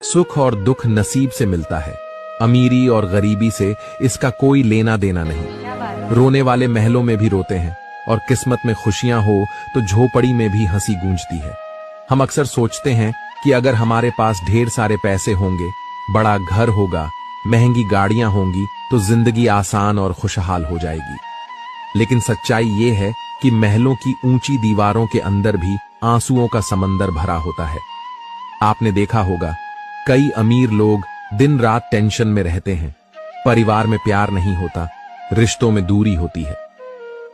सुख और दुख नसीब से मिलता है। अमीरी और गरीबी से इसका कोई लेना देना नहीं। रोने वाले महलों में भी रोते हैं और किस्मत में खुशियां हो तो झोपड़ी में भी हंसी गूंजती है। हम अक्सर सोचते हैं कि अगर हमारे पास ढेर सारे पैसे होंगे, बड़ा घर होगा, महंगी गाड़ियां होंगी तो जिंदगी आसान और खुशहाल हो जाएगी। लेकिन सच्चाई ये है कि महलों की ऊंची दीवारों के अंदर भी आंसुओं का समंदर भरा होता है। आपने देखा होगा, कई अमीर लोग दिन रात टेंशन में रहते हैं। परिवार में प्यार नहीं होता, रिश्तों में दूरी होती है।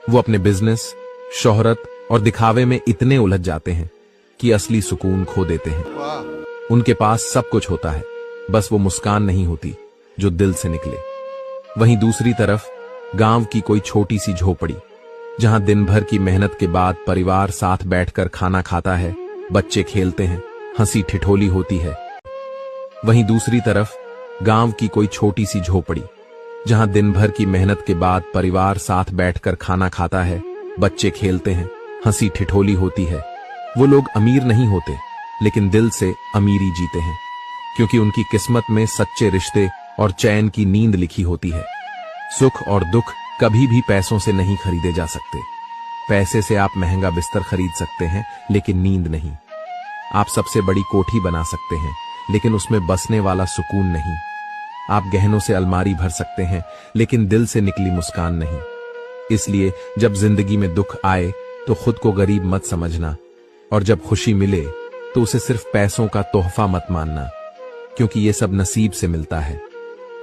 वो अपने बिजनेस, शोहरत और दिखावे में इतने उलझ जाते हैं कि असली सुकून खो देते हैं। उनके पास सब कुछ होता है, बस वो मुस्कान नहीं होती जो दिल से निकले। वहीं दूसरी तरफ गांव की कोई छोटी सी झोपड़ी, जहां दिन भर की मेहनत के बाद परिवार साथ बैठकर खाना खाता है, बच्चे खेलते हैं, हंसी ठिठोली होती है। वहीं दूसरी तरफ गांव की कोई छोटी सी झोपड़ी, जहां दिन भर की मेहनत के बाद परिवार साथ बैठकर खाना खाता है, बच्चे खेलते हैं, हंसी ठिठोली होती है। वो लोग अमीर नहीं होते, लेकिन दिल से अमीरी जीते हैं, क्योंकि उनकी किस्मत में सच्चे रिश्ते और चैन की नींद लिखी होती है। सुख और दुख कभी भी पैसों से नहीं खरीदे जा सकते। पैसे से आप महंगा बिस्तर खरीद सकते हैं, लेकिन नींद नहीं। आप सबसे बड़ी कोठी बना सकते हैं, लेकिन उसमें बसने वाला सुकून नहीं। आप गहनों से अलमारी भर सकते हैं, लेकिन दिल से निकली मुस्कान नहीं। इसलिए जब जिंदगी में दुख आए तो खुद को गरीब मत समझना, और जब खुशी मिले तो उसे सिर्फ पैसों का तोहफा मत मानना, क्योंकि ये सब नसीब से मिलता है।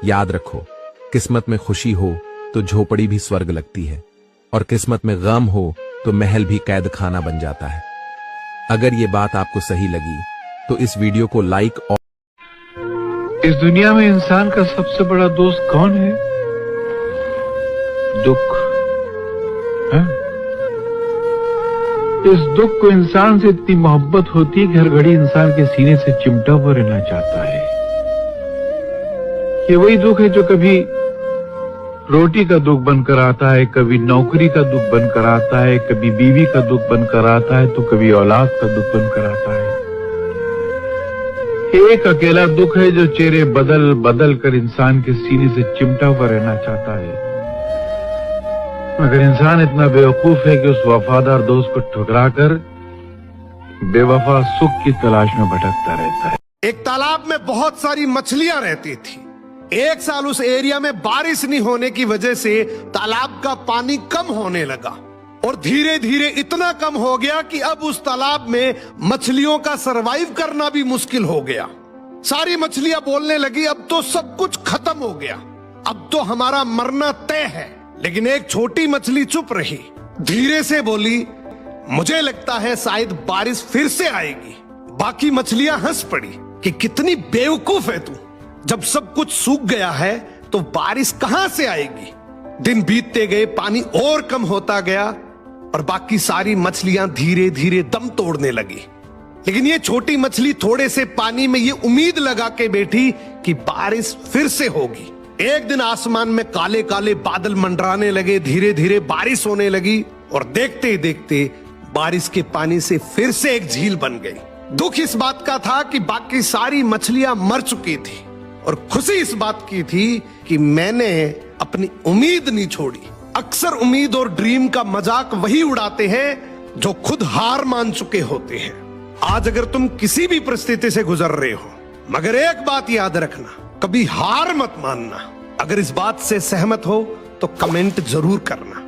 याद रखो, किस्मत में खुशी हो तो झोपड़ी भी स्वर्ग लगती है, और किस्मत में गम हो तो महल भी कैद खाना बन जाता है। अगर ये बात आपको सही लगी तो इस वीडियो को लाइक और इस दुनिया में इंसान का सबसे बड़ा दोस्त कौन है? दुख है? इस दुख को इंसान से इतनी मोहब्बत होती है कि हर घड़ी इंसान के सीने से चिमटा हुआ रहना चाहता है। ये वही दुख है जो कभी रोटी का दुख बनकर आता है, कभी नौकरी का दुख बनकर आता है, कभी बीवी का दुख बनकर आता है, तो कभी औलाद का दुख बनकर आता है। एक अकेला दुख है जो चेहरे बदल बदल कर इंसान के सीने से चिमटा हुआ रहना चाहता है। मगर इंसान इतना बेवकूफ है कि उस वफादार दोस्त को ठुकराकर बेवफा सुख की तलाश में भटकता रहता है। एक तालाब में बहुत सारी मछलियां रहती थी। एक साल उस एरिया में बारिश नहीं होने की वजह से तालाब का पानी कम होने लगा, और धीरे धीरे इतना कम हो गया कि अब उस तालाब में मछलियों का सरवाइव करना भी मुश्किल हो गया। सारी मछलियां बोलने लगी, अब तो सब कुछ खत्म हो गया, अब तो हमारा मरना तय है। लेकिन एक छोटी मछली चुप रही, धीरे से बोली, मुझे लगता है शायद बारिश फिर से आएगी। बाकी मछलियां हंस पड़ी कि कितनी बेवकूफ है तू, जब सब कुछ सूख गया है तो बारिश कहां से आएगी। दिन बीतते गए, पानी और कम होता गया, और बाकी सारी मछलियां धीरे धीरे दम तोड़ने लगी। लेकिन ये छोटी मछली थोड़े से पानी में ये उम्मीद लगा के बैठी कि बारिश फिर से होगी। एक दिन आसमान में काले काले बादल मंडराने लगे, धीरे धीरे बारिश होने लगी, और देखते ही देखते बारिश के पानी से फिर से एक झील बन गई। दुख इस बात का था कि बाकी सारी मछलियां मर चुकी थी, और खुशी इस बात की थी कि मैंने अपनी उम्मीद नहीं छोड़ी। अक्सर उम्मीद और ड्रीम का मजाक वही उड़ाते हैं जो खुद हार मान चुके होते हैं। आज अगर तुम किसी भी परिस्थिति से गुजर रहे हो, मगर एक बात याद रखना, कभी हार मत मानना। अगर इस बात से सहमत हो तो कमेंट जरूर करना।